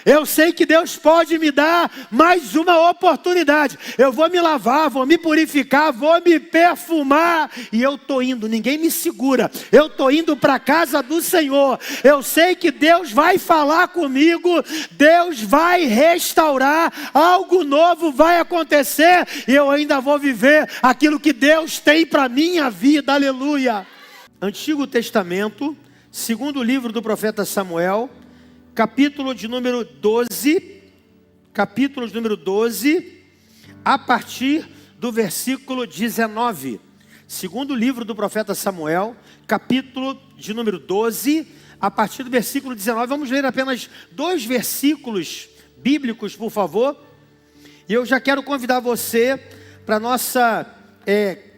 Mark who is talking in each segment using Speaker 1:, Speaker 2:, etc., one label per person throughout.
Speaker 1: Eu sei que Deus pode me dar mais uma oportunidade. Eu vou me lavar, vou me purificar, vou me perfumar. E eu estou indo, ninguém me segura. Eu estou indo para a casa do Senhor. Eu sei que Deus vai falar comigo. Deus vai restaurar. Algo novo vai acontecer. E eu ainda vou viver aquilo que Deus tem para minha vida. Aleluia. Antigo Testamento, segundo livro do profeta Samuel, capítulo de número 12, a partir do versículo 19. Segundo livro do profeta Samuel, capítulo de número 12, a partir do versículo 19. Vamos ler apenas 2 versículos bíblicos, por favor. E eu já quero convidar você para a nossa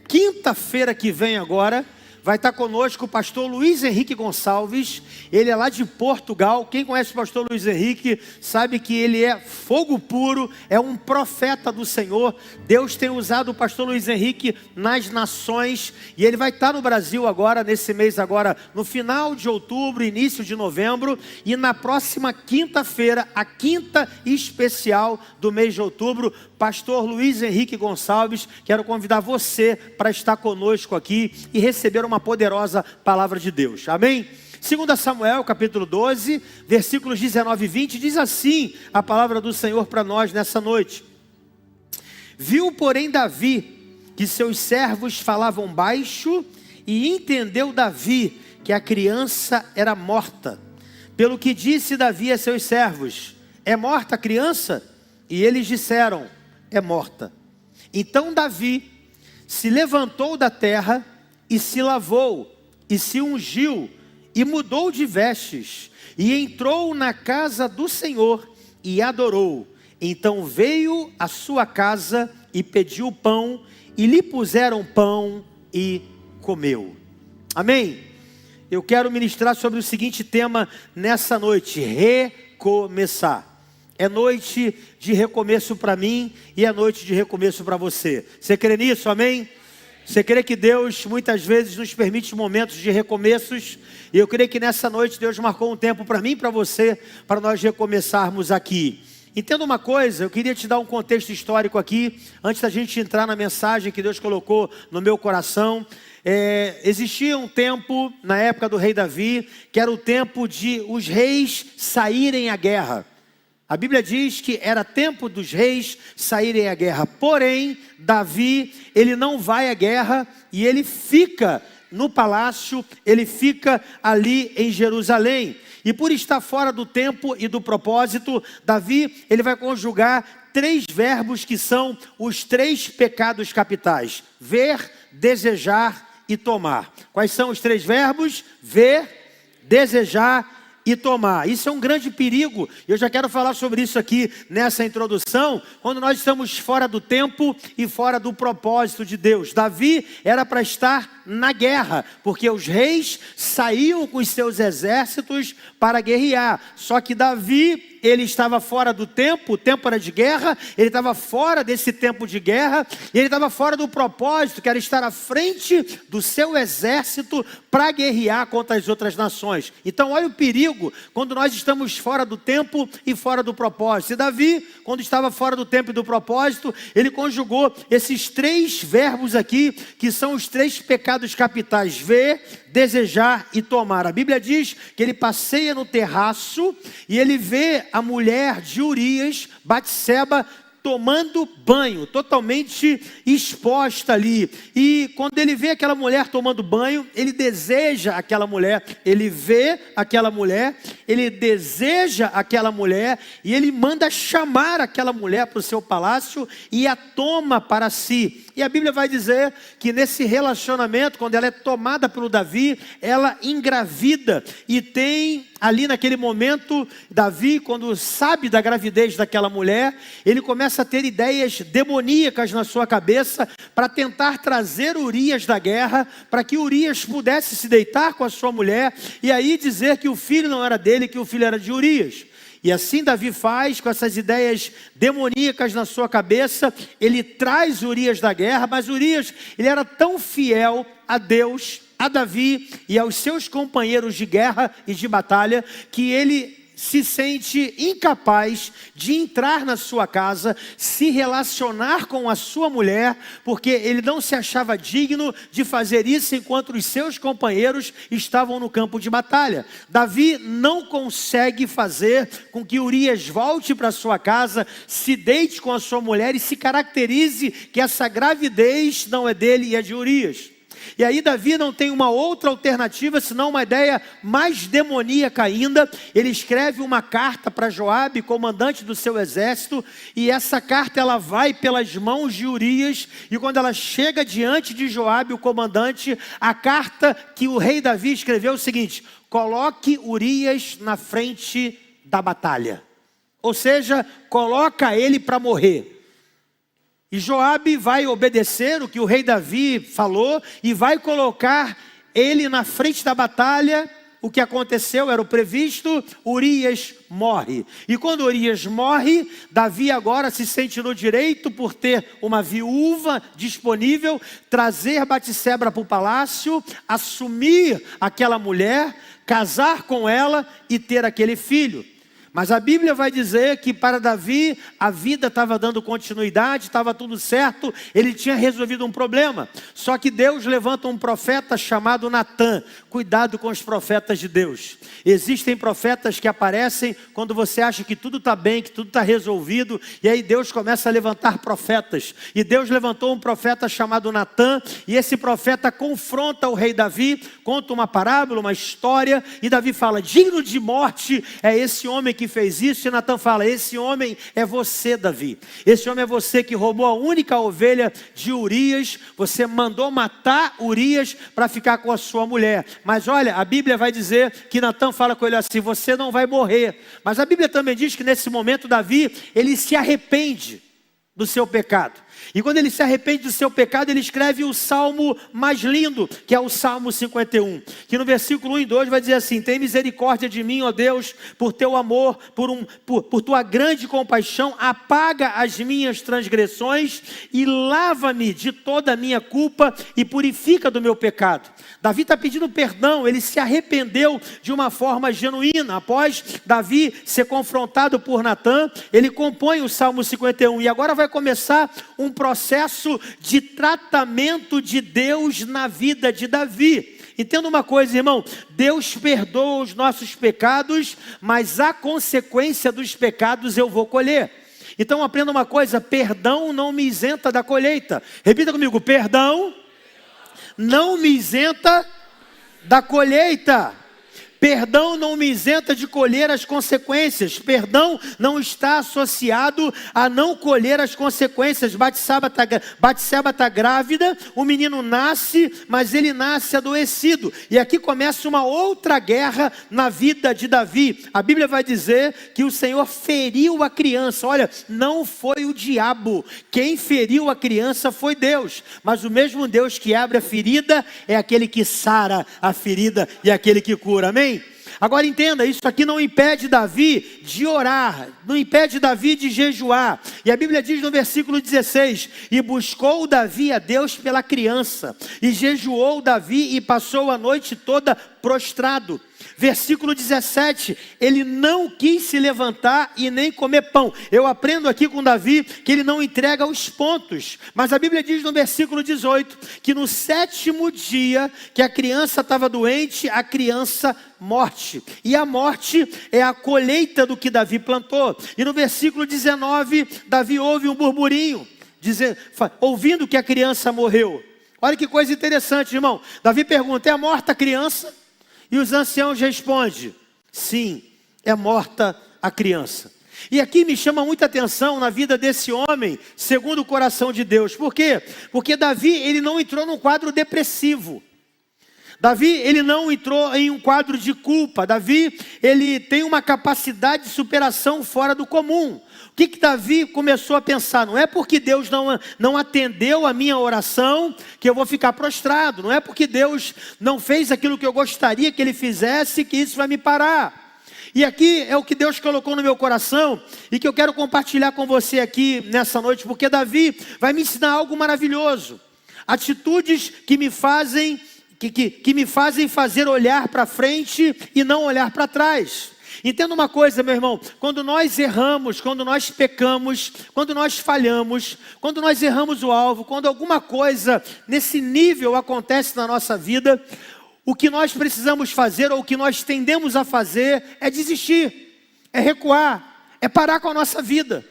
Speaker 1: quinta-feira que vem agora. Vai estar conosco o pastor Luiz Henrique Gonçalves. Ele é lá de Portugal. Quem conhece o pastor Luiz Henrique sabe que ele é fogo puro, é um profeta do Senhor. Deus tem usado o pastor Luiz Henrique nas nações. E ele vai estar no Brasil agora, nesse mês agora, no final de outubro, início de novembro. E na próxima quinta-feira, a quinta especial do mês de outubro, pastor Luiz Henrique Gonçalves, quero convidar você para estar conosco aqui e receber uma poderosa palavra de Deus. Amém? 2 Samuel, capítulo 12, versículos 19 e 20, diz assim a palavra do Senhor para nós nessa noite. Viu, porém, Davi que seus servos falavam baixo, e entendeu Davi que a criança era morta. Pelo que disse Davi a seus servos: é morta a criança? E eles disseram: é morta. Então Davi se levantou da terra e se lavou, e se ungiu, e mudou de vestes, e entrou na casa do Senhor, e adorou. Então veio à sua casa, e pediu pão, e lhe puseram pão, e comeu. Amém? Eu quero ministrar sobre o seguinte tema nessa noite: recomeçar. É noite de recomeço para mim, e é noite de recomeço para você. Você crê nisso? Amém? Você crê que Deus muitas vezes nos permite momentos de recomeços? E eu creio que nessa noite Deus marcou um tempo para mim e para você, para nós recomeçarmos aqui. Entenda uma coisa, eu queria te dar um contexto histórico aqui, antes da gente entrar na mensagem que Deus colocou no meu coração. Existia um tempo, na época do rei Davi, que era o tempo de os reis saírem à guerra. A Bíblia diz que era tempo dos reis saírem à guerra. Porém, Davi, ele não vai à guerra e ele fica no palácio, ele fica ali em Jerusalém. E por estar fora do tempo e do propósito, Davi, ele vai conjugar 3 verbos que são os 3 pecados capitais: ver, desejar e tomar. Quais são os 3 verbos? Ver, desejar e tomar. Isso é um grande perigo. Eu já quero falar sobre isso aqui nessa introdução. Quando nós estamos fora do tempo e fora do propósito de Deus. Davi era para estar na guerra, porque os reis saíam com os seus exércitos para guerrear. Só que Davi, ele estava fora do tempo, o tempo era de guerra, ele estava fora desse tempo de guerra, e ele estava fora do propósito, que era estar à frente do seu exército para guerrear contra as outras nações. Então olha o perigo, quando nós estamos fora do tempo e fora do propósito. E Davi, quando estava fora do tempo e do propósito, ele conjugou esses 3 verbos aqui, que são os 3 pecados capitais: ver, desejar e tomar. A Bíblia diz que ele passeia no terraço e ele vê a mulher de Urias, Batseba, tomando banho, totalmente exposta ali. E quando ele vê aquela mulher tomando banho, ele deseja aquela mulher, ele vê aquela mulher, ele deseja aquela mulher, e ele manda chamar aquela mulher para o seu palácio e a toma para si. E a Bíblia vai dizer que nesse relacionamento, quando ela é tomada pelo Davi, ela engravida. E tem ali naquele momento, Davi, quando sabe da gravidez daquela mulher, ele começa a ter ideias demoníacas na sua cabeça para tentar trazer Urias da guerra, para que Urias pudesse se deitar com a sua mulher e aí dizer que o filho não era dele, que o filho era de Urias. E assim Davi faz, com essas ideias demoníacas na sua cabeça, ele traz Urias da guerra, mas Urias, ele era tão fiel a Deus, a Davi e aos seus companheiros de guerra e de batalha, que ele se sente incapaz de entrar na sua casa, se relacionar com a sua mulher, porque ele não se achava digno de fazer isso enquanto os seus companheiros estavam no campo de batalha. Davi não consegue fazer com que Urias volte para sua casa, se deite com a sua mulher e se caracterize que essa gravidez não é dele e é de Urias. E aí Davi não tem uma outra alternativa, senão uma ideia mais demoníaca ainda. Ele escreve uma carta para Joabe, comandante do seu exército, e essa carta ela vai pelas mãos de Urias, e quando ela chega diante de Joabe, o comandante, a carta que o rei Davi escreveu é o seguinte: coloque Urias na frente da batalha. Ou seja, coloca ele para morrer. E Joabe vai obedecer o que o rei Davi falou e vai colocar ele na frente da batalha. O que aconteceu era o previsto, Urias morre. E quando Urias morre, Davi agora se sente no direito, por ter uma viúva disponível, trazer Batseba para o palácio, assumir aquela mulher, casar com ela e ter aquele filho. Mas a Bíblia vai dizer que para Davi a vida estava dando continuidade, estava tudo certo, ele tinha resolvido um problema. Só que Deus levanta um profeta chamado Natã. Cuidado com os profetas de Deus. Existem profetas que aparecem quando você acha que tudo está bem, que tudo está resolvido, e aí Deus começa a levantar profetas. E Deus levantou um profeta chamado Natã, e esse profeta confronta o rei Davi, conta uma parábola, uma história, e Davi fala: digno de morte é esse homem que fez isso. E Natã fala: esse homem é você, Davi. Esse homem é você que roubou a única ovelha de Urias. Você mandou matar Urias para ficar com a sua mulher. Mas olha, a Bíblia vai dizer que Natã fala com ele assim: você não vai morrer. Mas a Bíblia também diz que nesse momento Davi, ele se arrepende do seu pecado. E quando ele se arrepende do seu pecado, ele escreve o salmo mais lindo, que é o Salmo 51. Que no versículo 1 e 2 vai dizer assim: tem misericórdia de mim, ó Deus, por teu amor, por tua grande compaixão, apaga as minhas transgressões e lava-me de toda a minha culpa e purifica do meu pecado. Davi está pedindo perdão, ele se arrependeu de uma forma genuína. Após Davi ser confrontado por Natã, ele compõe o Salmo 51. E agora vai começar um processo de tratamento de Deus na vida de Davi. Entenda uma coisa, irmão: Deus perdoa os nossos pecados, mas a consequência dos pecados eu vou colher. Então aprenda uma coisa: perdão não me isenta da colheita. Repita comigo: perdão não me isenta da colheita. Perdão não me isenta de colher as consequências. Perdão não está associado a não colher as consequências. Batseba está grávida, o menino nasce, mas ele nasce adoecido. E aqui começa uma outra guerra na vida de Davi. A Bíblia vai dizer que o Senhor feriu a criança. Olha, não foi o diabo. Quem feriu a criança foi Deus. Mas o mesmo Deus que abre a ferida é aquele que sara a ferida e aquele que cura. Amém? Agora entenda, isso aqui não impede Davi de orar, não impede Davi de jejuar. E a Bíblia diz no versículo 16: e buscou Davi a Deus pela criança, e jejuou Davi e passou a noite toda prostrado. Versículo 17, ele não quis se levantar e nem comer pão. Eu aprendo aqui com Davi que ele não entrega os pontos. Mas a Bíblia diz no versículo 18, que no 7º dia que a criança estava doente, a criança morte. E a morte é a colheita do que Davi plantou. E no versículo 19, Davi ouve um burburinho, ouvindo que a criança morreu. Olha que coisa interessante, irmão. Davi pergunta: é morta a criança? E os anciãos respondem: sim, é morta a criança. E aqui me chama muita atenção na vida desse homem, segundo o coração de Deus. Por quê? Porque Davi, ele não entrou num quadro depressivo. Davi, ele não entrou em um quadro de culpa. Davi, ele tem uma capacidade de superação fora do comum. O que Davi começou a pensar? Não é porque Deus não atendeu a minha oração que eu vou ficar prostrado. Não é porque Deus não fez aquilo que eu gostaria que Ele fizesse que isso vai me parar. E aqui é o que Deus colocou no meu coração e que eu quero compartilhar com você aqui nessa noite, porque Davi vai me ensinar algo maravilhoso. Atitudes que me fazem fazer olhar para frente e não olhar para trás. Entenda uma coisa, meu irmão, quando nós erramos, quando nós pecamos, quando nós falhamos, quando nós erramos o alvo, quando alguma coisa nesse nível acontece na nossa vida, o que nós precisamos fazer, ou o que nós tendemos a fazer, é desistir, é recuar, é parar com a nossa vida.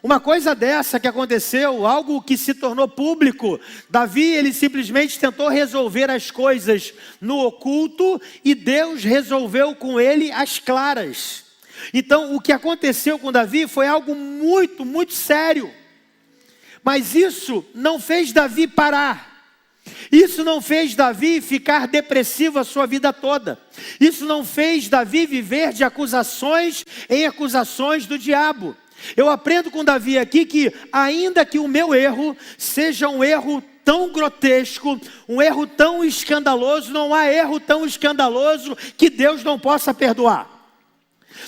Speaker 1: Uma coisa dessa que aconteceu, algo que se tornou público, Davi, ele simplesmente tentou resolver as coisas no oculto e Deus resolveu com ele às claras. Então, o que aconteceu com Davi foi algo muito, muito sério. Mas isso não fez Davi parar. Isso não fez Davi ficar depressivo a sua vida toda. Isso não fez Davi viver de acusações em acusações do diabo. Eu aprendo com Davi aqui que ainda que o meu erro seja um erro tão grotesco, um erro tão escandaloso, não há erro tão escandaloso que Deus não possa perdoar.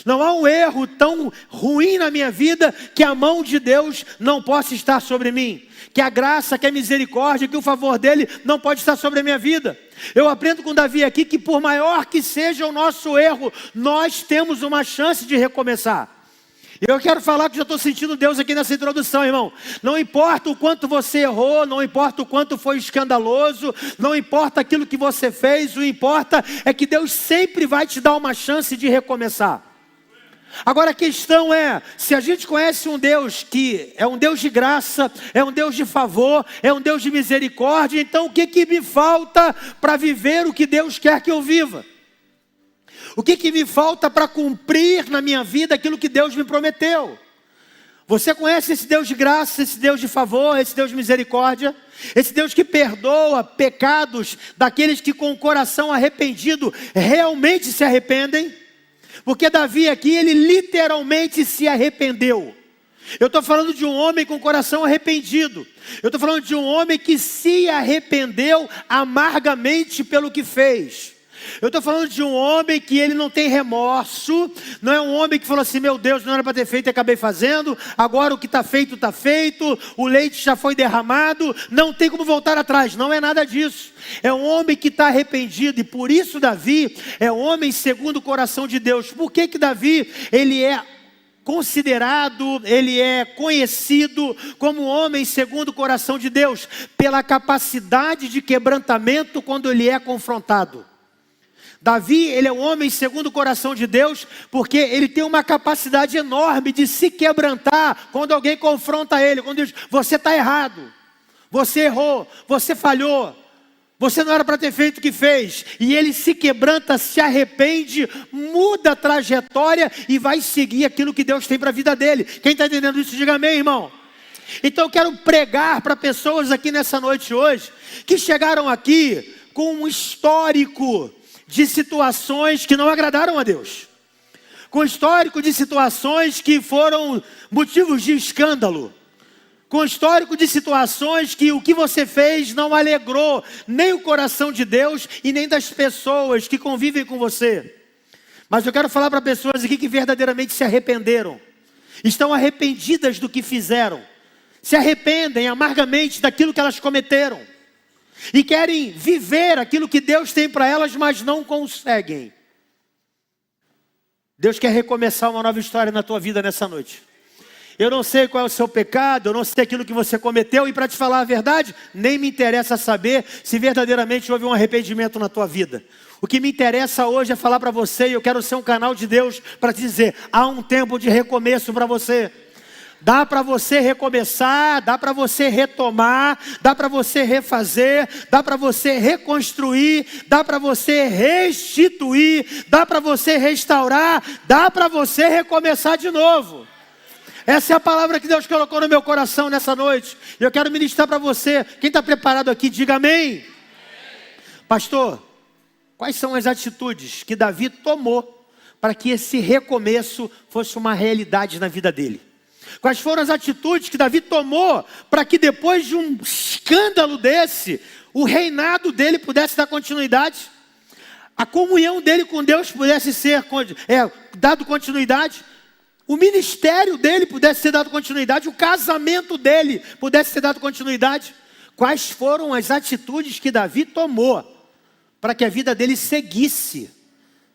Speaker 1: Não há um erro tão ruim na minha vida que a mão de Deus não possa estar sobre mim. Que a graça, que a misericórdia, que o favor dele não pode estar sobre a minha vida. Eu aprendo com Davi aqui que por maior que seja o nosso erro, nós temos uma chance de recomeçar. Eu quero falar que já estou sentindo Deus aqui nessa introdução, irmão. Não importa o quanto você errou, não importa o quanto foi escandaloso, não importa aquilo que você fez, o importa é que Deus sempre vai te dar uma chance de recomeçar. Agora a questão é, se a gente conhece um Deus que é um Deus de graça, é um Deus de favor, é um Deus de misericórdia, então o que me falta para viver o que Deus quer que eu viva? O que me falta para cumprir na minha vida aquilo que Deus me prometeu? Você conhece esse Deus de graça, esse Deus de favor, esse Deus de misericórdia? Esse Deus que perdoa pecados daqueles que com o coração arrependido realmente se arrependem? Porque Davi aqui, ele literalmente se arrependeu. Eu estou falando de um homem com o coração arrependido. Eu estou falando de um homem que se arrependeu amargamente pelo que fez. Eu estou falando de um homem que ele não tem remorso. Não é um homem que falou assim, meu Deus, não era para ter feito e acabei fazendo. Agora o que está feito, o leite já foi derramado, não tem como voltar atrás. Não é nada disso. É um homem que está arrependido. E por isso Davi é um homem segundo o coração de Deus. Por que Davi, ele é considerado, ele é conhecido como homem segundo o coração de Deus? Pela capacidade de quebrantamento quando ele é confrontado. Davi, ele é um homem segundo o coração de Deus, porque ele tem uma capacidade enorme de se quebrantar quando alguém confronta ele, quando diz, você está errado, você errou, você falhou, você não era para ter feito o que fez. E ele se quebranta, se arrepende, muda a trajetória e vai seguir aquilo que Deus tem para a vida dele. Quem está entendendo isso, diga amém, irmão. Então eu quero pregar para pessoas aqui nessa noite hoje, que chegaram aqui com um histórico de situações que não agradaram a Deus, com histórico de situações que foram motivos de escândalo, com histórico de situações que o que você fez não alegrou nem o coração de Deus e nem das pessoas que convivem com você. Mas eu quero falar para pessoas aqui que verdadeiramente se arrependeram, estão arrependidas do que fizeram, se arrependem amargamente daquilo que elas cometeram e querem viver aquilo que Deus tem para elas, mas não conseguem. Deus quer recomeçar uma nova história na tua vida nessa noite. Eu não sei qual é o seu pecado, eu não sei aquilo que você cometeu, e para te falar a verdade, nem me interessa saber se verdadeiramente houve um arrependimento na tua vida. O que me interessa hoje é falar para você, e eu quero ser um canal de Deus para te dizer, há um tempo de recomeço para você. Dá para você recomeçar, dá para você retomar, dá para você refazer, dá para você reconstruir, dá para você restituir, dá para você restaurar, dá para você recomeçar de novo. Essa é a palavra que Deus colocou no meu coração nessa noite. E eu quero ministrar para você. Quem está preparado aqui, diga amém. Pastor, quais são as atitudes que Davi tomou para que esse recomeço fosse uma realidade na vida dele? Quais foram as atitudes que Davi tomou para que depois de um escândalo desse, o reinado dele pudesse dar continuidade? A comunhão dele com Deus pudesse ser dado continuidade? O ministério dele pudesse ser dado continuidade? O casamento dele pudesse ser dado continuidade? Quais foram as atitudes que Davi tomou para que a vida dele seguisse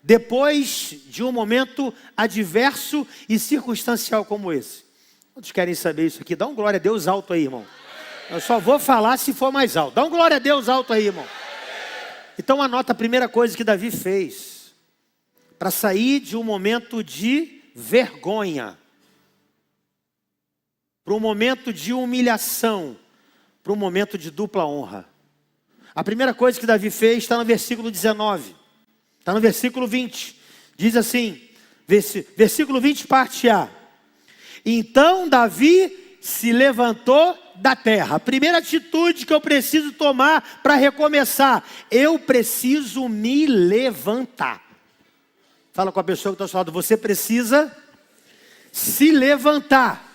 Speaker 1: depois de um momento adverso e circunstancial como esse? Todos querem saber isso aqui? Dá um glória a Deus alto aí, irmão. Eu só vou falar se for mais alto. Dá um glória a Deus alto aí, irmão. Então anota a primeira coisa que Davi fez para sair de um momento de vergonha, para um momento de humilhação, para um momento de dupla honra. A primeira coisa que Davi fez está no versículo 19. Está no versículo 20. Diz assim, versículo 20, parte A. Então Davi se levantou da terra. A primeira atitude que eu preciso tomar para recomeçar. Eu preciso me levantar. Fala com a pessoa que está ao seu lado. Você precisa se levantar.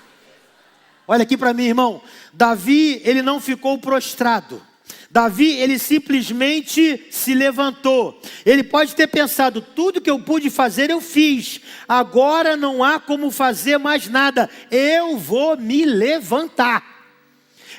Speaker 1: Olha aqui para mim, irmão. Davi, ele não ficou prostrado. Davi, ele simplesmente se levantou. Ele pode ter pensado, tudo que eu pude fazer eu fiz. Agora não há como fazer mais nada. Eu vou me levantar.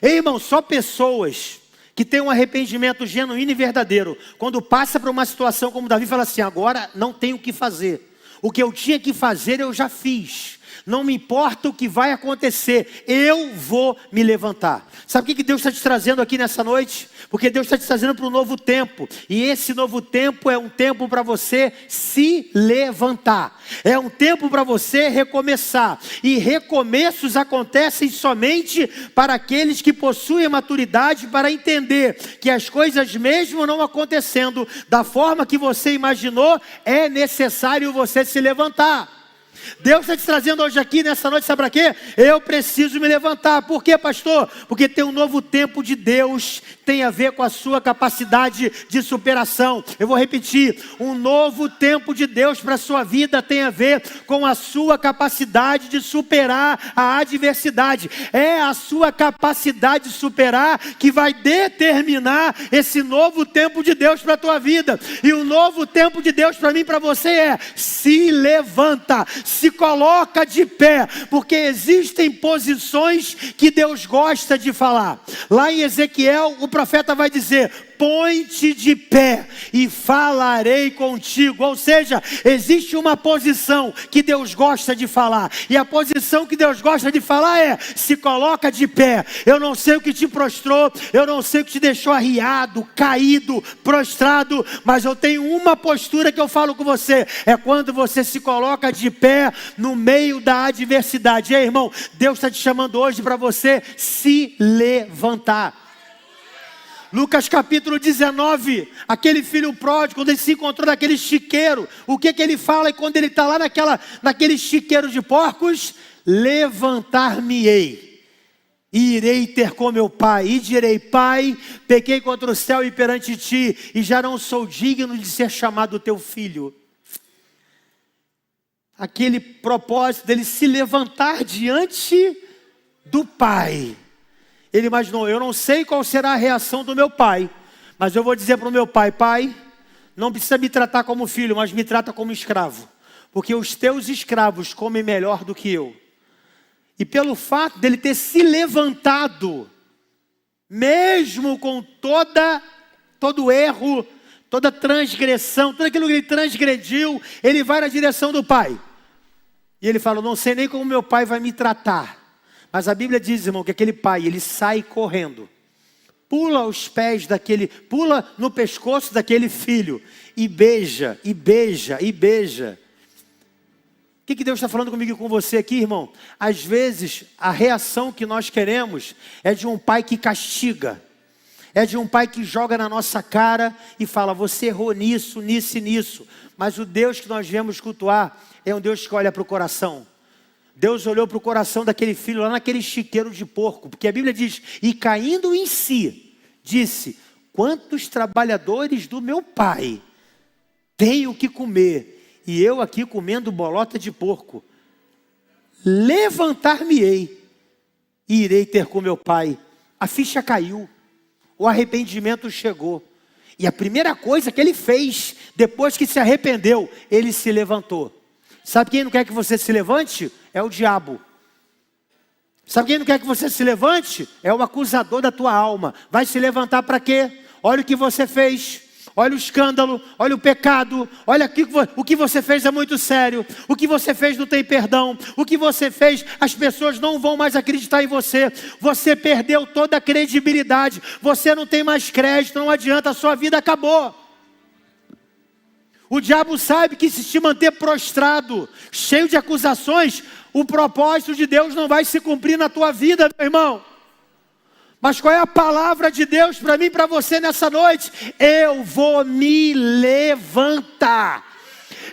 Speaker 1: Ei, irmão, só pessoas que têm um arrependimento genuíno e verdadeiro, quando passa por uma situação como Davi, fala assim, agora não tenho o que fazer. O que eu tinha que fazer eu já fiz. Não me importa o que vai acontecer, eu vou me levantar. Sabe o que Deus está te trazendo aqui nessa noite? Porque Deus está te trazendo para um novo tempo. E esse novo tempo é um tempo para você se levantar. É um tempo para você recomeçar. E recomeços acontecem somente para aqueles que possuem maturidade para entender que as coisas mesmo não acontecendo da forma que você imaginou, é necessário você se levantar. Deus está te trazendo hoje aqui nessa noite, sabe para quê? Eu preciso me levantar. Por quê, pastor? Porque tem um novo tempo de Deus, tem a ver com a sua capacidade de superação. Eu vou repetir, um novo tempo de Deus para a sua vida tem a ver com a sua capacidade de superar a adversidade. É a sua capacidade de superar que vai determinar esse novo tempo de Deus para a tua vida. E o novo tempo de Deus para mim e para você é: se levanta, se coloca de pé, porque existem posições que Deus gosta de falar. Lá em Ezequiel, o profeta vai dizer: põe-te de pé e falarei contigo. Ou seja, existe uma posição que Deus gosta de falar. E a posição que Deus gosta de falar é: se coloca de pé. Eu não sei o que te prostrou, eu não sei o que te deixou arriado, caído, prostrado, mas eu tenho uma postura que eu falo com você. É quando você se coloca de pé no meio da adversidade. Ei, irmão, Deus está te chamando hoje para você se levantar. Lucas capítulo 19, aquele filho pródigo, quando ele se encontrou naquele chiqueiro, o que ele fala? E quando ele está lá naquele chiqueiro de porcos: levantar-me-ei, e irei ter com meu pai, e direi: Pai, pequei contra o céu e perante ti, e já não sou digno de ser chamado teu filho. Aquele propósito dele se levantar diante do pai. Ele imaginou: eu não sei qual será a reação do meu pai, mas eu vou dizer para o meu pai: Pai, não precisa me tratar como filho, mas me trata como escravo, porque os teus escravos comem melhor do que eu. E pelo fato dele ter se levantado, mesmo com todo erro, toda transgressão, tudo aquilo que ele transgrediu, ele vai na direção do pai. E ele fala: não sei nem como meu pai vai me tratar. Mas a Bíblia diz, irmão, que aquele pai, ele sai correndo, pula pula no pescoço daquele filho, e beija, e beija, e beija. O que Deus está falando comigo e com você aqui, irmão? Às vezes, a reação que nós queremos é de um pai que castiga. É de um pai que joga na nossa cara e fala: você errou nisso, nisso e nisso. Mas o Deus que nós viemos cultuar é um Deus que olha para o coração. Deus olhou para o coração daquele filho lá naquele chiqueiro de porco, porque a Bíblia diz: e caindo em si, disse: quantos trabalhadores do meu pai tenho que comer, e eu aqui comendo bolota de porco. Levantar-me-ei e irei ter com meu pai. A ficha caiu, o arrependimento chegou, e a primeira coisa que ele fez, depois que se arrependeu, ele se levantou. Sabe quem não quer que você se levante? É o diabo. Sabe quem não quer que você se levante? É o acusador da tua alma. Vai se levantar para quê? Olha o que você fez. olha o escândalo, olha o pecado, olha aqui, o que você fez é muito sério, o que você fez não tem perdão, o que você fez, as pessoas não vão mais acreditar em você, você perdeu toda a credibilidade, você não tem mais crédito, não adianta, a sua vida acabou. O diabo sabe que se te manter prostrado, cheio de acusações, o propósito de Deus não vai se cumprir na tua vida, meu irmão. Mas qual é a palavra de Deus para mim e para você nessa noite? Eu vou me levantar.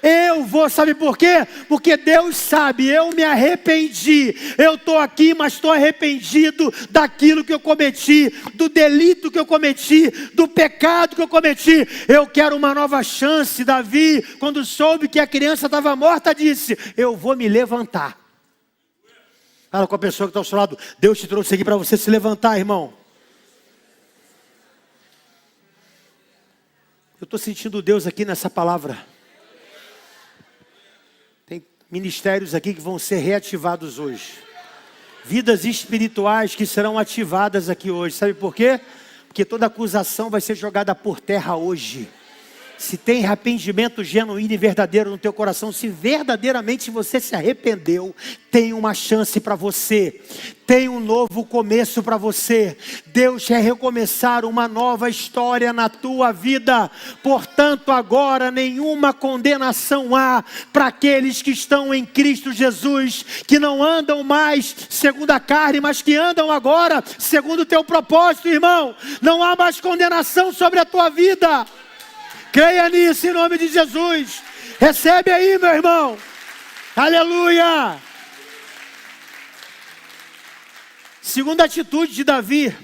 Speaker 1: Eu vou, sabe por quê? Porque Deus sabe, eu me arrependi. Eu estou aqui, mas estou arrependido daquilo que eu cometi, do delito que eu cometi, do pecado que eu cometi. Eu quero uma nova chance. Davi, quando soube que a criança estava morta, disse: eu vou me levantar. Fala com a pessoa que está ao seu lado: Deus te trouxe aqui para você se levantar, irmão. Eu estou sentindo Deus aqui nessa palavra. Tem ministérios aqui que vão ser reativados hoje. Vidas espirituais que serão ativadas aqui hoje. Sabe por quê? Porque toda acusação vai ser jogada por terra hoje. Se tem arrependimento genuíno e verdadeiro no teu coração, se verdadeiramente você se arrependeu, tem uma chance para você, tem um novo começo para você. Deus quer recomeçar uma nova história na tua vida. Portanto, agora nenhuma condenação há para aqueles que estão em Cristo Jesus, que não andam mais segundo a carne, mas que andam agora segundo o teu propósito, irmão. Não há mais condenação sobre a tua vida. Creia nisso em nome de Jesus. Recebe aí, meu irmão. Aleluia. Segunda atitude de Davi,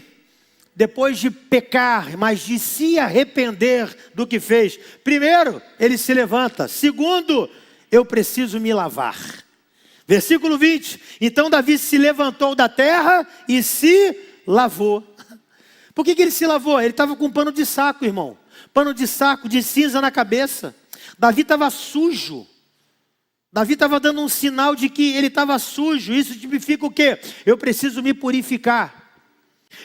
Speaker 1: depois de pecar, mas de se arrepender do que fez. Primeiro, ele se levanta. Segundo, eu preciso me lavar. Versículo 20. Então Davi se levantou da terra e se lavou. Por que ele se lavou? Ele estava com um pano de saco, irmão. Pano de saco, de cinza na cabeça. Davi estava sujo. Davi estava dando um sinal de que ele estava sujo. Isso significa o quê? Eu preciso me purificar.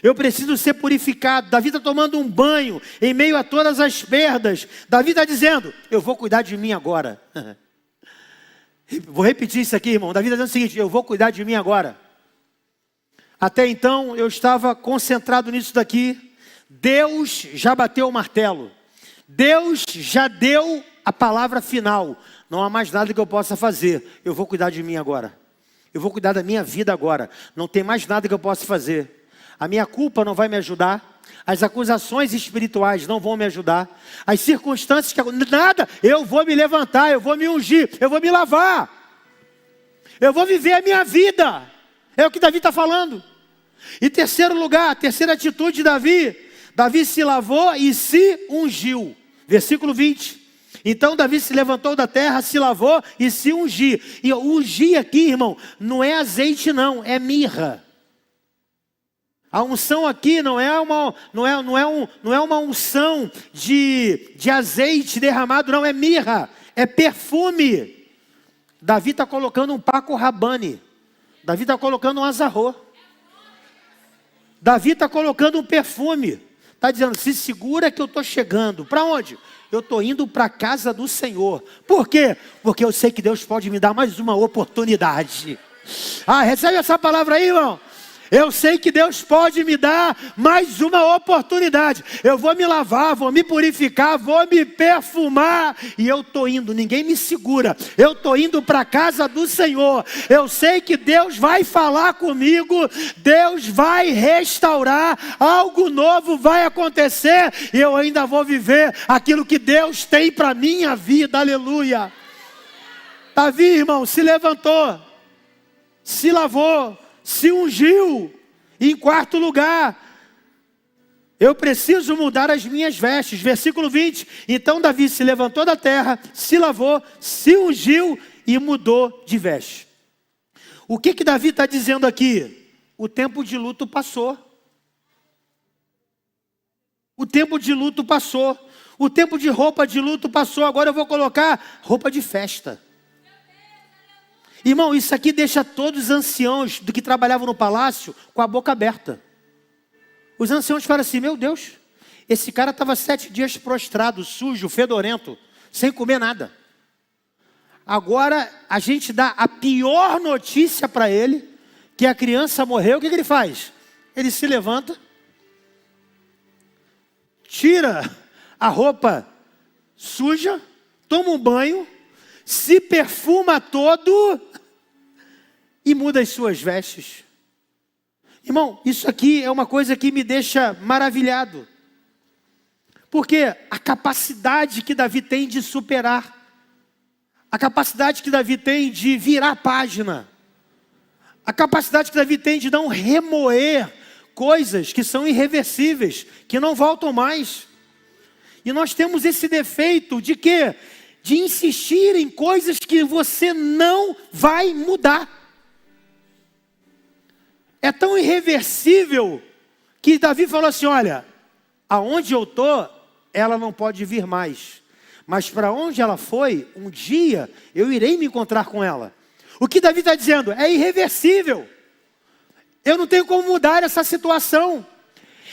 Speaker 1: Eu preciso ser purificado. Davi está tomando um banho em meio a todas as perdas. Davi está dizendo: eu vou cuidar de mim agora. Vou repetir isso aqui, irmão. Davi está dizendo o seguinte: eu vou cuidar de mim agora. Até então eu estava concentrado nisso daqui. Deus já bateu o martelo. Deus já deu a palavra final. Não há mais nada que eu possa fazer. Eu vou cuidar de mim agora. Eu vou cuidar da minha vida agora. Não tem mais nada que eu possa fazer. A minha culpa não vai me ajudar. As acusações espirituais não vão me ajudar. As circunstâncias nada. Eu vou me levantar, eu vou me ungir, eu vou me lavar. Eu vou viver a minha vida. É o que Davi está falando. E terceiro lugar, terceira atitude de Davi. Davi se lavou e se ungiu. Versículo 20. Então Davi se levantou da terra, se lavou e se ungiu. E ungir aqui, irmão, não é azeite não, é mirra. A unção aqui não é uma unção de azeite derramado, não, é mirra, é perfume. Davi está colocando um Paco Rabanne. Davi está colocando um azarro. Davi está colocando um perfume. Está dizendo: se segura que eu estou chegando. Para onde? Eu estou indo para a casa do Senhor. Por quê? Porque eu sei que Deus pode me dar mais uma oportunidade. Recebe essa palavra aí, irmão? Eu sei que Deus pode me dar mais uma oportunidade. Eu vou me lavar, vou me purificar, vou me perfumar. E eu estou indo, ninguém me segura. Eu estou indo para a casa do Senhor. Eu sei que Deus vai falar comigo. Deus vai restaurar. Algo novo vai acontecer. E eu ainda vou viver aquilo que Deus tem para a minha vida. Aleluia. Davi, irmão, se levantou, se lavou, se ungiu. E em quarto lugar, eu preciso mudar as minhas vestes. Versículo 20. Então Davi se levantou da terra, se lavou, se ungiu e mudou de veste. O que Davi está dizendo aqui? O tempo de luto passou. O tempo de luto passou. O tempo de roupa de luto passou. Agora eu vou colocar roupa de festa. Irmão, isso aqui deixa todos os anciãos do que trabalhavam no palácio com a boca aberta. Os anciãos falam assim: meu Deus, Esse cara estava 7 dias prostrado, sujo, fedorento, sem comer nada. Agora a gente dá a pior notícia para ele, que a criança morreu. O que ele faz? Ele se levanta, tira a roupa suja, toma um banho, se perfuma todo e muda as suas vestes. Irmão, isso aqui é uma coisa que me deixa maravilhado. Porque a capacidade que Davi tem de superar, a capacidade que Davi tem de virar a página, a capacidade que Davi tem de não remoer coisas que são irreversíveis, que não voltam mais. E nós temos esse defeito de quê? De insistir em coisas que você não vai mudar. É tão irreversível que Davi falou assim, olha, aonde eu estou, ela não pode vir mais. Mas para onde ela foi, um dia eu irei me encontrar com ela. O que Davi está dizendo é irreversível. Eu não tenho como mudar essa situação.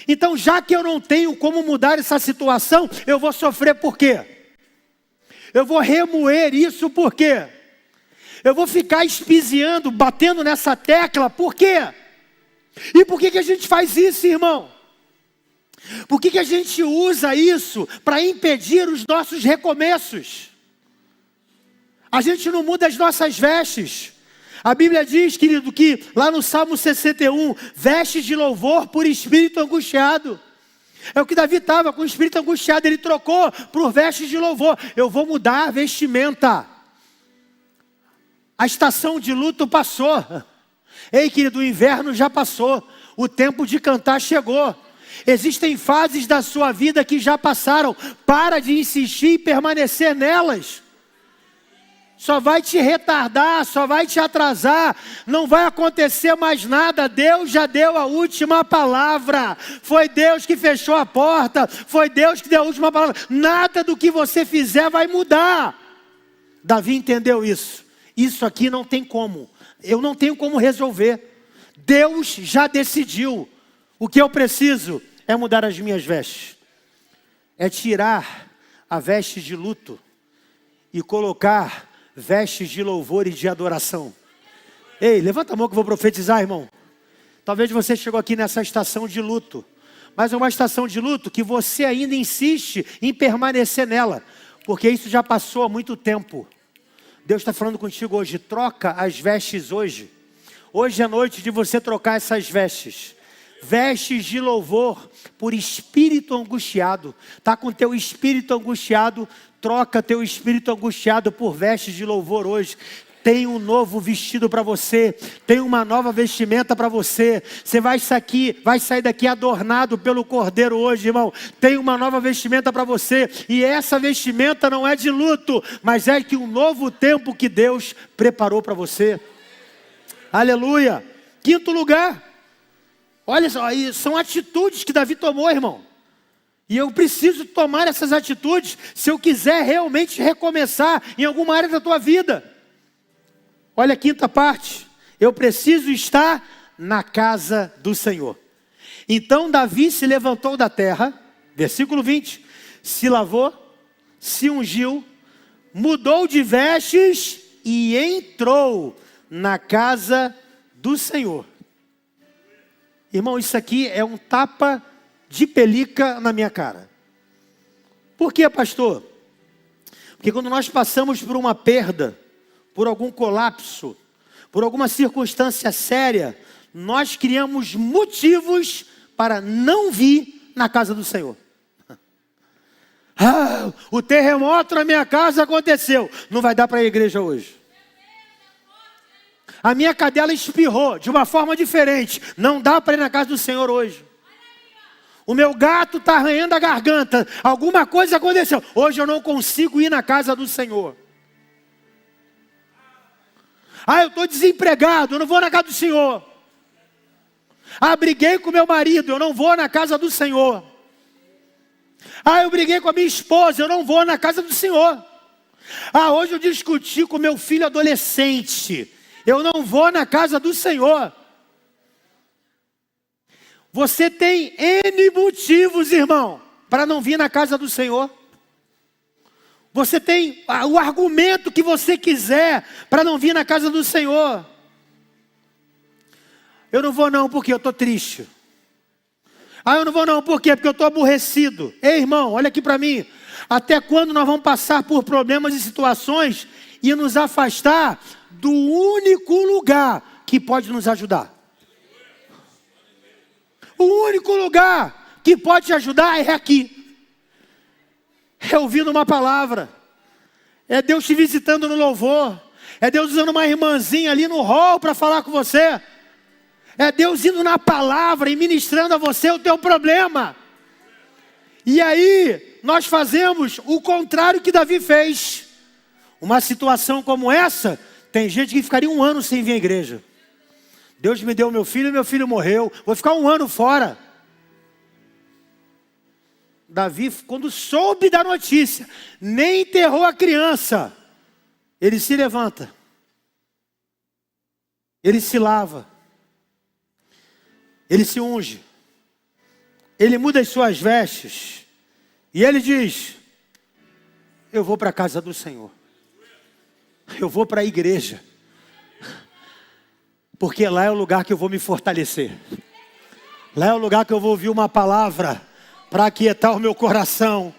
Speaker 1: Então, já que eu não tenho como mudar essa situação, eu vou sofrer por quê? Eu vou remoer isso por quê? Eu vou ficar espiziando, batendo nessa tecla, por quê? E por que a gente faz isso, irmão? Por que a gente usa isso para impedir os nossos recomeços? A gente não muda as nossas vestes. A Bíblia diz, querido, que lá no Salmo 61, vestes de louvor por espírito angustiado. É o que Davi estava com o espírito angustiado, ele trocou por vestes de louvor. Eu vou mudar a vestimenta. A estação de luto passou. Ei, querido, o inverno já passou. O tempo de cantar chegou. Existem fases da sua vida que já passaram. Para de insistir e permanecer nelas. Só vai te retardar, só vai te atrasar, não vai acontecer mais nada. Deus já deu a última palavra. Foi Deus que fechou a porta, foi Deus que deu a última palavra. Nada do que você fizer vai mudar. Davi entendeu isso. Isso aqui não tem como. Eu não tenho como resolver. Deus já decidiu. O que eu preciso é mudar as minhas vestes. É tirar a veste de luto e colocar vestes de louvor e de adoração. Ei, levanta a mão que eu vou profetizar, irmão. Talvez você chegou aqui nessa estação de luto, mas é uma estação de luto que você ainda insiste em permanecer nela, porque isso já passou há muito tempo. Deus está falando contigo hoje, troca as vestes hoje. Hoje é noite de você trocar essas vestes. Vestes de louvor por espírito angustiado. Está com teu espírito angustiado, troca teu espírito angustiado por vestes de louvor hoje. Tem um novo vestido para você, tem uma nova vestimenta para você. Você vai sair daqui adornado pelo Cordeiro hoje, irmão. Tem uma nova vestimenta para você, e essa vestimenta não é de luto, mas é que um novo tempo que Deus preparou para você. Aleluia. Quinto lugar, olha só, são atitudes que Davi tomou, irmão. E eu preciso tomar essas atitudes se eu quiser realmente recomeçar em alguma área da tua vida. Olha a quinta parte. Eu preciso estar na casa do Senhor. Então Davi se levantou da terra, versículo 20, se lavou, se ungiu, mudou de vestes e entrou na casa do Senhor. Irmão, isso aqui é um tapa de pelica na minha cara. Por quê, pastor? Porque quando nós passamos por uma perda, por algum colapso, por alguma circunstância séria, nós criamos motivos para não vir na casa do Senhor. Ah, o terremoto na minha casa aconteceu. Não vai dar para ir à igreja hoje. A minha cadela espirrou de uma forma diferente. Não dá para ir na casa do Senhor hoje. O meu gato está arranhando a garganta. Alguma coisa aconteceu. Hoje eu não consigo ir na casa do Senhor. Ah, eu estou desempregado. Eu não vou na casa do Senhor. Ah, briguei com meu marido. Eu não vou na casa do Senhor. Ah, eu briguei com a minha esposa. Eu não vou na casa do Senhor. Ah, hoje eu discuti com meu filho adolescente. Eu não vou na casa do Senhor. Você tem N motivos, irmão, para não vir na casa do Senhor. Você tem o argumento que você quiser para não vir na casa do Senhor. Eu não vou não porque eu estou triste. Eu não vou não por quê? Porque eu estou aborrecido. Ei, irmão, olha aqui para mim. Até quando nós vamos passar por problemas e situações e nos afastar do único lugar que pode nos ajudar? O único lugar que pode te ajudar é aqui. É ouvindo uma palavra. É Deus te visitando no louvor. É Deus usando uma irmãzinha ali no hall para falar com você. É Deus indo na palavra e ministrando a você o teu problema. E aí, nós fazemos o contrário que Davi fez. Uma situação como essa, tem gente que ficaria 1 ano sem vir à igreja. Deus me deu meu filho morreu. Vou ficar 1 ano fora. Davi, quando soube da notícia, nem enterrou a criança. Ele se levanta. Ele se lava. Ele se unge. Ele muda as suas vestes. E ele diz: eu vou para a casa do Senhor. Eu vou para a igreja. Porque lá é o lugar que eu vou me fortalecer. Lá é o lugar que eu vou ouvir uma palavra para aquietar o meu coração.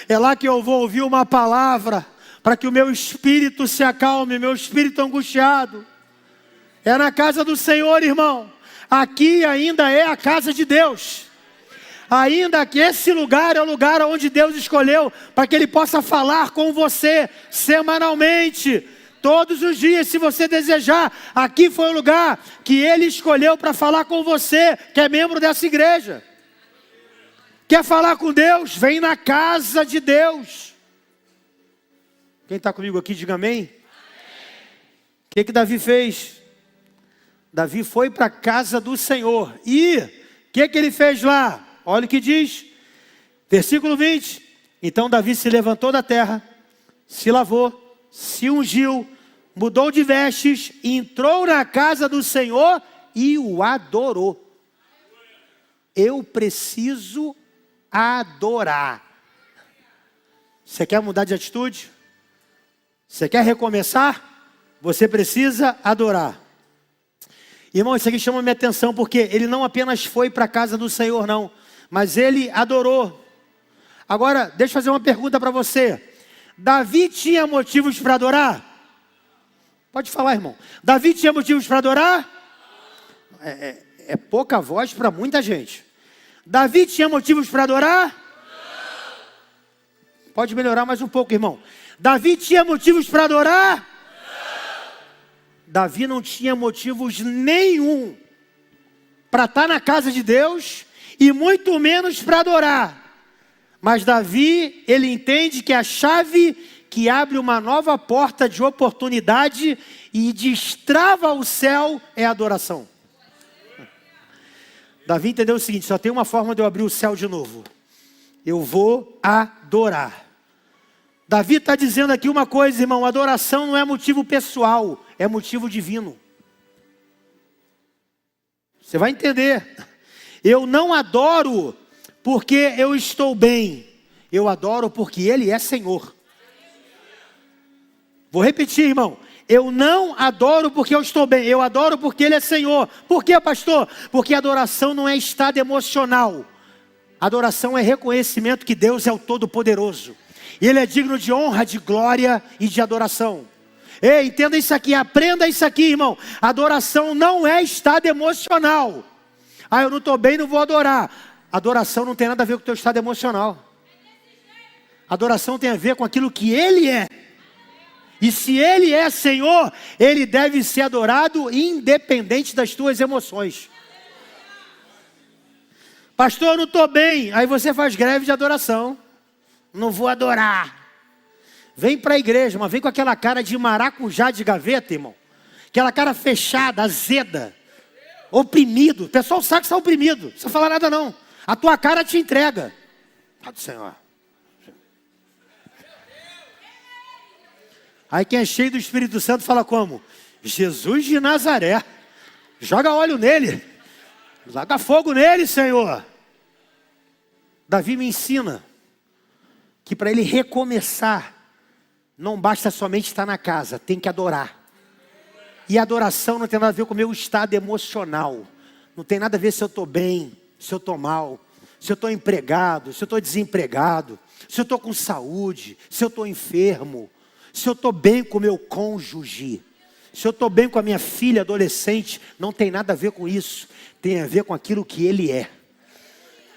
Speaker 1: É lá que eu vou ouvir uma palavra para que o meu espírito se acalme, meu espírito angustiado. É na casa do Senhor, irmão. Aqui ainda é a casa de Deus. Ainda que esse lugar é o lugar onde Deus escolheu para que Ele possa falar com você semanalmente, todos os dias, se você desejar. Aqui foi o lugar que Ele escolheu para falar com você, que é membro dessa igreja. Quer falar com Deus? Vem na casa de Deus. Quem está comigo aqui, diga amém. O que Davi fez? Davi foi para a casa do Senhor. E o que ele fez lá? Olha o que diz. Versículo 20. Então Davi se levantou da terra, se lavou, se ungiu, mudou de vestes, entrou na casa do Senhor e o adorou. Eu preciso adorar. Você quer mudar de atitude? Você quer recomeçar? Você precisa adorar. Irmão, isso aqui chama minha atenção porque ele não apenas foi para a casa do Senhor, não, mas ele adorou. Agora, deixa eu fazer uma pergunta para você. Davi tinha motivos para adorar? Pode falar, irmão. Davi tinha motivos para adorar? É pouca voz para muita gente. Davi tinha motivos para adorar? Pode melhorar mais um pouco, irmão. Davi tinha motivos para adorar? Davi não tinha motivos nenhum para estar na casa de Deus e muito menos para adorar. Mas Davi, ele entende que a chave que abre uma nova porta de oportunidade e destrava o céu é a adoração. Davi entendeu o seguinte: só tem uma forma de eu abrir o céu de novo. Eu vou adorar. Davi está dizendo aqui uma coisa, irmão: adoração não é motivo pessoal, é motivo divino. Você vai entender. Eu não adoro porque eu estou bem. Eu adoro porque Ele é Senhor. Vou repetir, irmão. Eu não adoro porque eu estou bem. Eu adoro porque Ele é Senhor. Por quê, pastor? Porque adoração não é estado emocional. Adoração é reconhecimento que Deus é o Todo-Poderoso. E Ele é digno de honra, de glória e de adoração. Ei, entenda isso aqui, aprenda isso aqui, irmão. Adoração não é estado emocional. Eu não estou bem, não vou adorar. Adoração não tem nada a ver com o teu estado emocional. Adoração tem a ver com aquilo que Ele é. E se Ele é Senhor, Ele deve ser adorado independente das tuas emoções. Pastor, eu não estou bem. Aí você faz greve de adoração. Não vou adorar. Vem para a igreja, mas vem com aquela cara de maracujá de gaveta, irmão. Aquela cara fechada, azeda, oprimido. O pessoal sabe que você está oprimido. Não precisa falar nada não. A tua cara te entrega. Fala do Senhor. Aí quem é cheio do Espírito Santo fala como? Jesus de Nazaré. Joga óleo nele. Joga fogo nele, Senhor. Davi me ensina que para ele recomeçar, não basta somente estar na casa, tem que adorar. E a adoração não tem nada a ver com o meu estado emocional. Não tem nada a ver se eu estou bem, se eu estou mal, se eu estou empregado, se eu estou desempregado, se eu estou com saúde, se eu estou enfermo, se eu estou bem com o meu cônjuge, se eu estou bem com a minha filha adolescente. Não tem nada a ver com isso. Tem a ver com aquilo que ele é.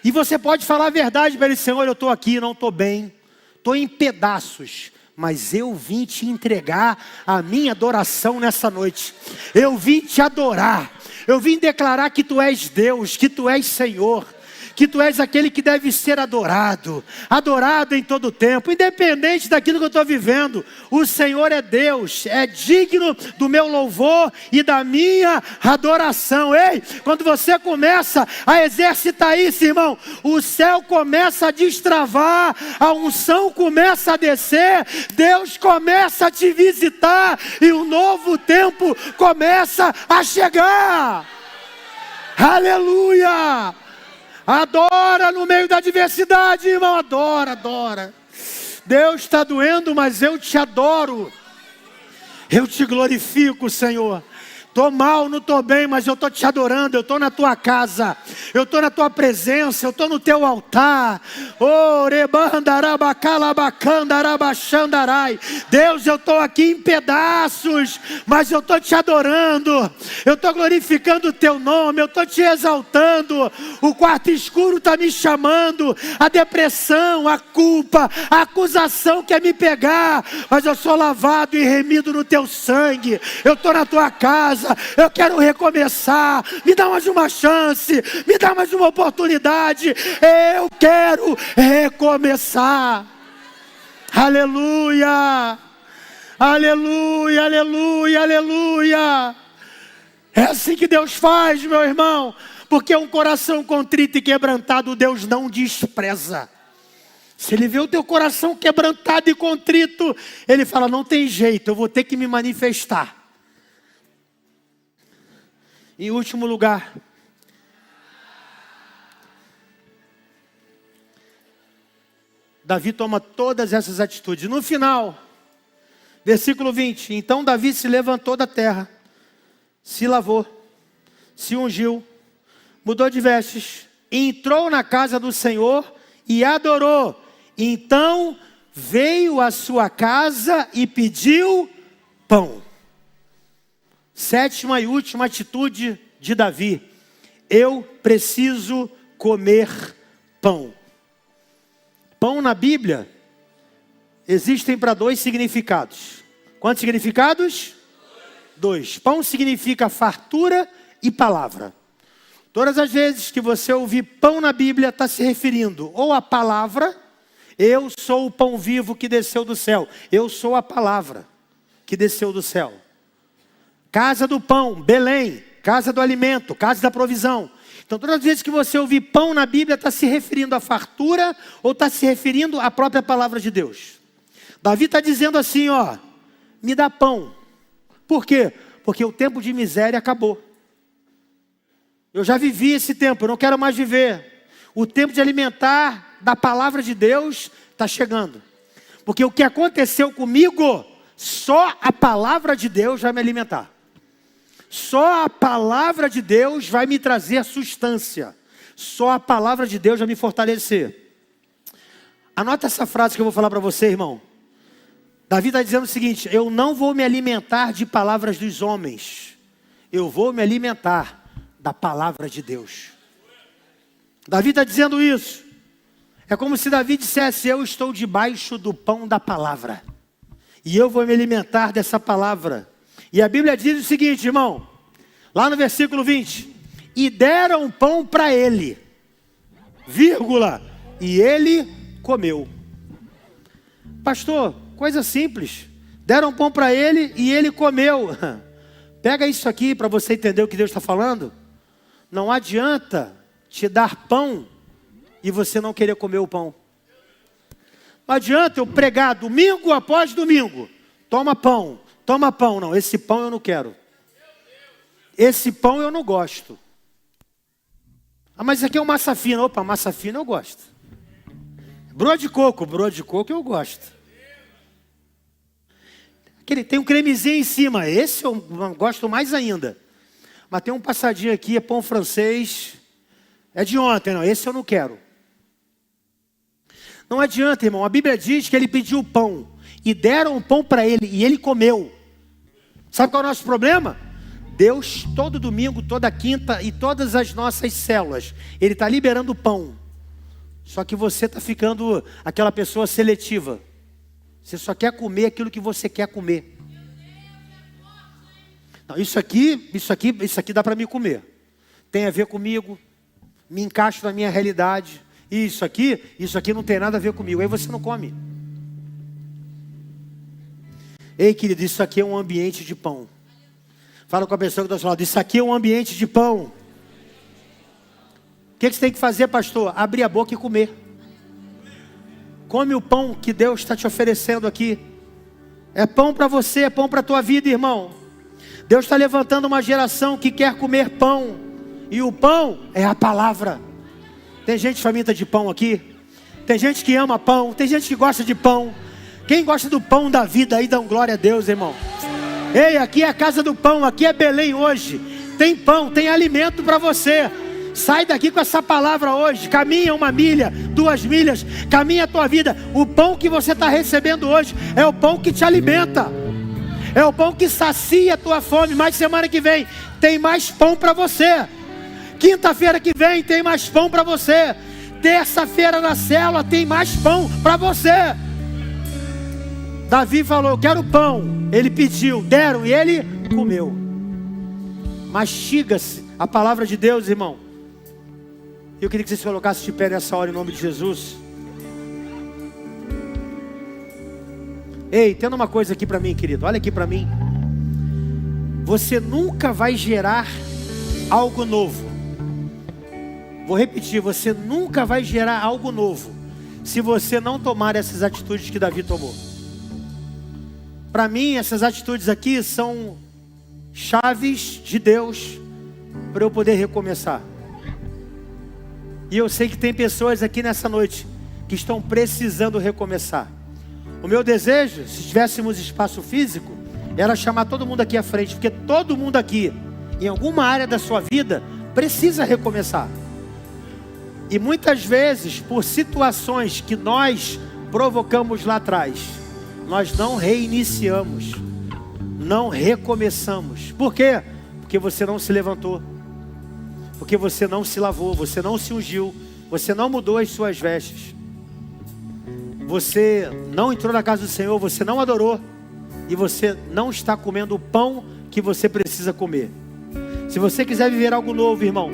Speaker 1: E você pode falar a verdade para ele: Senhor, eu estou aqui, não estou bem, estou em pedaços, mas eu vim te entregar a minha adoração nessa noite. Eu vim te adorar. Eu vim declarar que tu és Deus, que tu és Senhor, que tu és aquele que deve ser adorado, adorado em todo tempo, independente daquilo que eu estou vivendo. O Senhor é Deus, é digno do meu louvor e da minha adoração. Ei, quando você começa a exercitar isso, irmão, o céu começa a destravar, a unção começa a descer, Deus começa a te visitar e um novo tempo começa a chegar. Aleluia! Adora no meio da adversidade, irmão. Adora, adora. Deus está doendo, mas eu te adoro. Eu te glorifico, Senhor. Estou mal, não estou bem, mas eu estou te adorando. Eu estou na tua casa, eu estou na tua presença, eu estou no teu altar. Oh, Deus, eu estou aqui em pedaços, mas eu estou te adorando. Eu estou glorificando o teu nome, eu estou te exaltando. O quarto escuro está me chamando, a depressão, a culpa, a acusação quer me pegar, mas eu sou lavado e remido no teu sangue. Eu estou na tua casa. Eu quero recomeçar. Me dá mais uma chance, me dá mais uma oportunidade. Eu quero recomeçar. Aleluia, aleluia, aleluia, aleluia. É assim que Deus faz, meu irmão, porque um coração contrito e quebrantado Deus não despreza. Se Ele vê o teu coração quebrantado e contrito, Ele fala: não tem jeito, eu vou ter que me manifestar. Em último lugar, Davi toma todas essas atitudes. No final, versículo 20: então Davi se levantou da terra, se lavou, se ungiu, mudou de vestes, entrou na casa do Senhor e adorou. Então veio à sua casa e pediu pão. Sétima e última atitude de Davi: eu preciso comer pão. Pão na Bíblia existem para dois significados. Quantos significados? Dois. Pão significa fartura e palavra. Todas as vezes que você ouvir pão na Bíblia, está se referindo ou à palavra: eu sou o pão vivo que desceu do céu. Eu sou a palavra que desceu do céu. Casa do pão, Belém, casa do alimento, casa da provisão. Então todas as vezes que você ouvir pão na Bíblia, está se referindo à fartura ou está se referindo à própria palavra de Deus. Davi está dizendo assim, ó: me dá pão. Por quê? Porque o tempo de miséria acabou. Eu já vivi esse tempo, eu não quero mais viver. O tempo de alimentar da palavra de Deus está chegando. Porque o que aconteceu comigo, só a palavra de Deus vai me alimentar. Só a palavra de Deus vai me trazer sustância. Só a palavra de Deus vai me fortalecer. Anota essa frase que eu vou falar para você, irmão. Davi está dizendo o seguinte: eu não vou me alimentar de palavras dos homens. Eu vou me alimentar da palavra de Deus. Davi está dizendo isso. É como se Davi dissesse: eu estou debaixo do pão da palavra. E eu vou me alimentar dessa palavra. E a Bíblia diz o seguinte, irmão, lá no versículo 20: e deram pão para ele, vírgula, e ele comeu. Pastor, coisa simples. Deram pão para ele e ele comeu. Pega isso aqui para você entender o que Deus está falando. Não adianta te dar pão e você não querer comer o pão. Não adianta eu pregar domingo após domingo: toma pão, toma pão. Não, esse pão eu não quero. Esse pão eu não gosto. Ah, mas isso aqui é uma massa fina. Opa, massa fina eu gosto. Broa de coco eu gosto. Tem um cremezinho em cima, esse eu gosto mais ainda. Mas tem um passadinho aqui, é pão francês. É de ontem, não, esse eu não quero. Não adianta, irmão, a Bíblia diz que ele pediu o pão. E deram o pão para ele, e ele comeu. Sabe qual é o nosso problema? Deus, todo domingo, toda quinta e todas as nossas células, Ele está liberando pão. Só que você está ficando aquela pessoa seletiva. Você só quer comer aquilo que você quer comer. Não, isso aqui dá para me comer. Tem a ver comigo, me encaixo na minha realidade. E isso aqui não tem nada a ver comigo. Aí você não come. Ei, querido, isso aqui é um ambiente de pão. Fala com a pessoa que está ao seu lado. Isso aqui é um ambiente de pão. O que você tem que fazer, pastor? Abrir a boca e comer. Come o pão que Deus está te oferecendo aqui. É pão para você, é pão para a tua vida, irmão. Deus está levantando uma geração que quer comer pão. E o pão é a palavra. Tem gente faminta de pão aqui. Tem gente que ama pão. Tem gente que gosta de pão. Quem gosta do pão da vida aí, dá um glória a Deus, irmão. Ei, aqui é a casa do pão. Aqui é Belém hoje. Tem pão, tem alimento para você. Sai daqui com essa palavra hoje. Caminha 1 milha, 2 milhas. Caminha a tua vida. O pão que você está recebendo hoje é o pão que te alimenta. É o pão que sacia a tua fome. Mas semana que vem tem mais pão para você. Quinta-feira que vem tem mais pão para você. Terça-feira na célula tem mais pão para você. Davi falou, eu quero pão. Ele pediu, deram e ele comeu. Mastiga-se a palavra de Deus, irmão. Eu queria que você se colocasse de pé nessa hora em nome de Jesus. Ei, tem uma coisa aqui para mim, querido. Olha aqui para mim. Você nunca vai gerar algo novo. Vou repetir, você nunca vai gerar algo novo se você não tomar essas atitudes que Davi tomou. Para mim, essas atitudes aqui são chaves de Deus para eu poder recomeçar. E eu sei que tem pessoas aqui nessa noite que estão precisando recomeçar. O meu desejo, se tivéssemos espaço físico, era chamar todo mundo aqui à frente, porque todo mundo aqui, em alguma área da sua vida, precisa recomeçar. E muitas vezes, por situações que nós provocamos lá atrás, nós não reiniciamos, não recomeçamos. Por quê? Porque você não se levantou, porque você não se lavou, você não se ungiu, você não mudou as suas vestes, você não entrou na casa do Senhor, você não adorou, e você não está comendo o pão que você precisa comer. Se você quiser viver algo novo, irmão,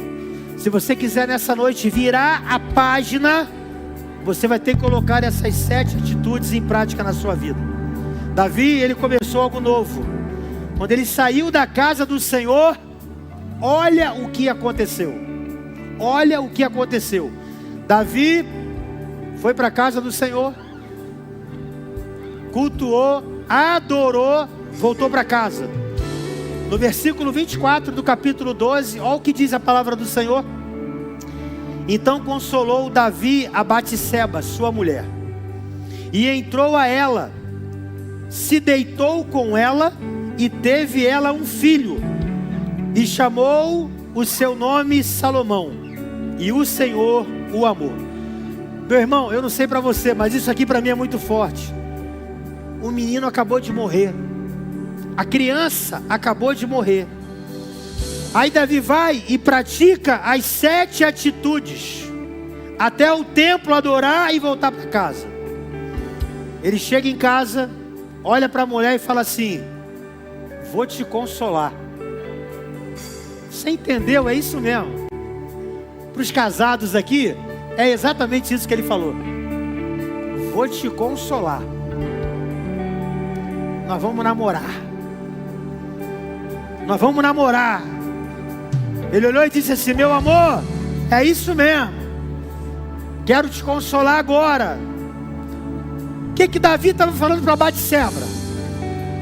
Speaker 1: se você quiser nessa noite virar a página, você vai ter que colocar essas 7 atitudes em prática na sua vida. Davi, ele começou algo novo. Quando ele saiu da casa do Senhor, olha o que aconteceu. Olha o que aconteceu. Davi foi para a casa do Senhor, cultuou, adorou, voltou para casa. No versículo 24 do capítulo 12, olha o que diz a palavra do Senhor. Então consolou Davi a Batseba, sua mulher, e entrou a ela, se deitou com ela, e teve ela um filho, e chamou o seu nome Salomão, e o Senhor o amou. Meu irmão, eu não sei para você, mas isso aqui para mim é muito forte. O menino acabou de morrer, a criança acabou de morrer. Aí Davi vai e pratica as 7 atitudes, até o templo adorar e voltar para casa. Ele chega em casa, olha para a mulher e fala assim, vou te consolar. Você entendeu? É isso mesmo. Para os casados aqui, é exatamente isso que ele falou. Vou te consolar. Nós vamos namorar. Nós vamos namorar. Ele olhou e disse assim, meu amor, é isso mesmo. Quero te consolar agora. O que Davi estava falando para Batseba?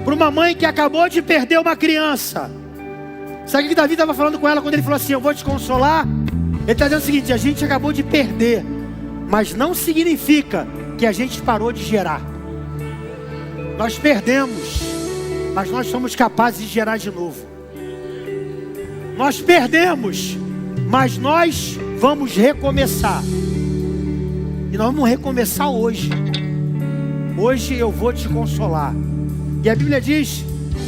Speaker 1: Para uma mãe que acabou de perder uma criança. Sabe o que Davi estava falando com ela quando ele falou assim, eu vou te consolar? Ele está dizendo o seguinte, a gente acabou de perder mas não significa que a gente parou de gerar. Nós perdemos, mas nós somos capazes de gerar de novo. Nós perdemos, mas nós vamos recomeçar. E nós vamos recomeçar hoje. Hoje eu vou te consolar. E a Bíblia diz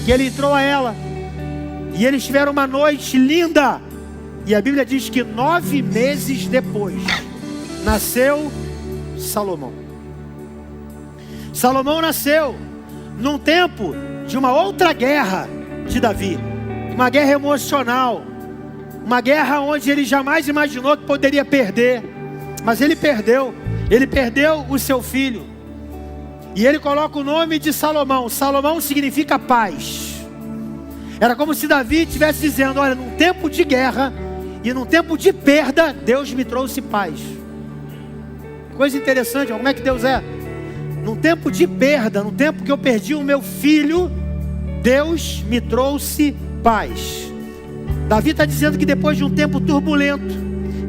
Speaker 1: que ele entrou a ela, e eles tiveram uma noite linda. E a Bíblia diz que 9 meses depois nasceu Salomão. Salomão nasceu num tempo de uma outra guerra de Davi. Uma guerra emocional. Uma guerra onde ele jamais imaginou que poderia perder. Mas ele perdeu. Ele perdeu o seu filho. E ele coloca o nome de Salomão. Salomão significa paz. Era como se Davi estivesse dizendo: olha, num tempo de guerra e num tempo de perda, Deus me trouxe paz. Coisa interessante, como é que Deus é? Num tempo de perda, num tempo que eu perdi o meu filho, Deus me trouxe paz. Davi está dizendo que depois de um tempo turbulento,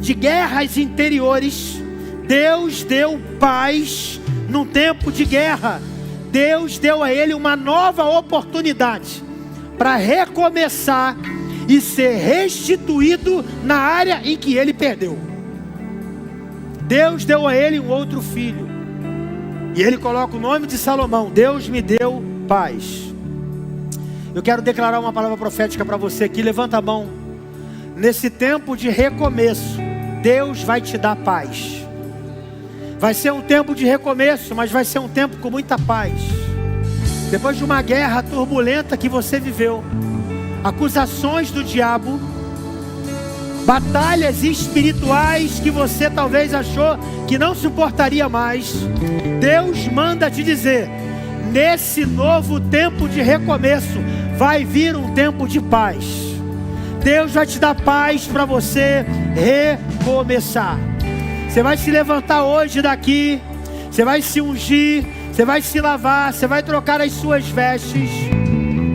Speaker 1: de guerras interiores, Deus deu paz. Num tempo de guerra, Deus deu a ele uma nova oportunidade para recomeçar e ser restituído na área em que ele perdeu. Deus deu a ele um outro filho, e ele coloca o nome de Salomão. Deus me deu paz. Eu quero declarar uma palavra profética para você aqui. Levanta a mão. Nesse tempo de recomeço, Deus vai te dar paz. Vai ser um tempo de recomeço, mas vai ser um tempo com muita paz. Depois de uma guerra turbulenta que você viveu, acusações do diabo, batalhas espirituais que você talvez achou que não suportaria mais, Deus manda te dizer: nesse novo tempo de recomeço, vai vir um tempo de paz. Deus vai te dar paz para você recomeçar. Você vai se levantar hoje daqui, você vai se ungir, você vai se lavar, você vai trocar as suas vestes,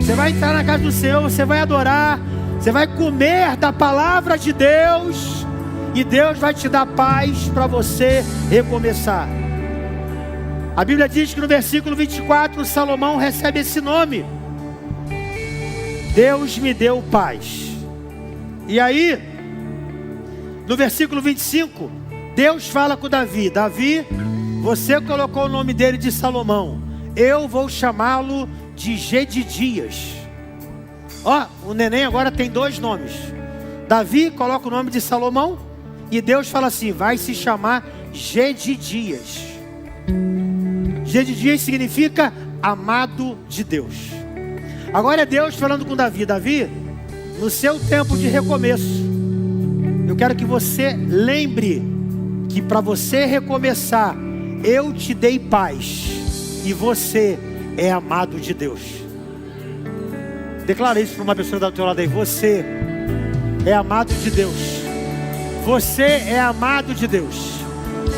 Speaker 1: você vai entrar na casa do Senhor, você vai adorar, você vai comer da palavra de Deus, e Deus vai te dar paz para você recomeçar. A Bíblia diz que no versículo 24, Salomão recebe esse nome: Deus me deu paz. E aí, no versículo 25, Deus fala com Davi: Davi, você colocou o nome dele de Salomão, eu vou chamá-lo de Gedidias. Ó, o neném agora tem 2 nomes. Davi coloca o nome de Salomão, e Deus fala assim: vai se chamar Gedidias. Gedidias significa amado de Deus. Agora é Deus falando com Davi: Davi, no seu tempo de recomeço, eu quero que você lembre que para você recomeçar, eu te dei paz, e você é amado de Deus. Declara isso para uma pessoa do teu lado aí: você é amado de Deus. Você é amado de Deus.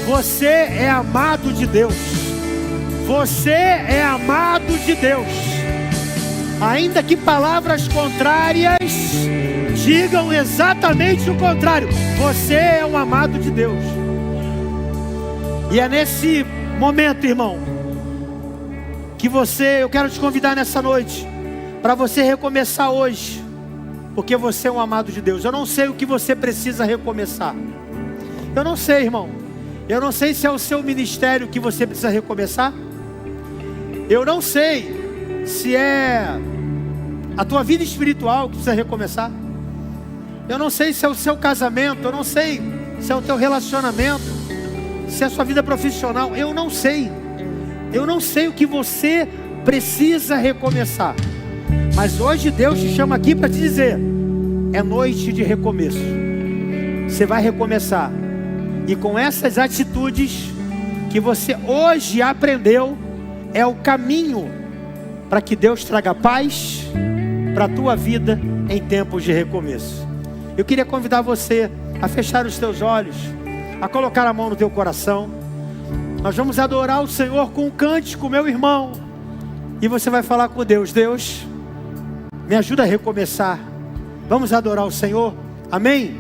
Speaker 1: Você é amado de Deus. Você é amado de Deus. Ainda que palavras contrárias digam exatamente o contrário, você é um amado de Deus. E é nesse momento, irmão, que eu quero te convidar nessa noite, para você recomeçar hoje, porque você é um amado de Deus. Eu não sei o que você precisa recomeçar. Eu não sei, irmão. Eu não sei se é o seu ministério que você precisa recomeçar. Eu não sei se é a tua vida espiritual que precisa recomeçar. Eu não sei se é o seu casamento. Eu não sei se é o teu relacionamento, se é a sua vida profissional. Eu não sei. Eu não sei o que você precisa recomeçar. Mas hoje Deus te chama aqui para te dizer: é noite de recomeço. Você vai recomeçar. E com essas atitudes que você hoje aprendeu, é o caminho para que Deus traga paz para a tua vida em tempos de recomeço. Eu queria convidar você a fechar os teus olhos, a colocar a mão no teu coração. Nós vamos adorar o Senhor com um cântico, meu irmão. E você vai falar com Deus: Deus, me ajuda a recomeçar. Vamos adorar o Senhor? Amém?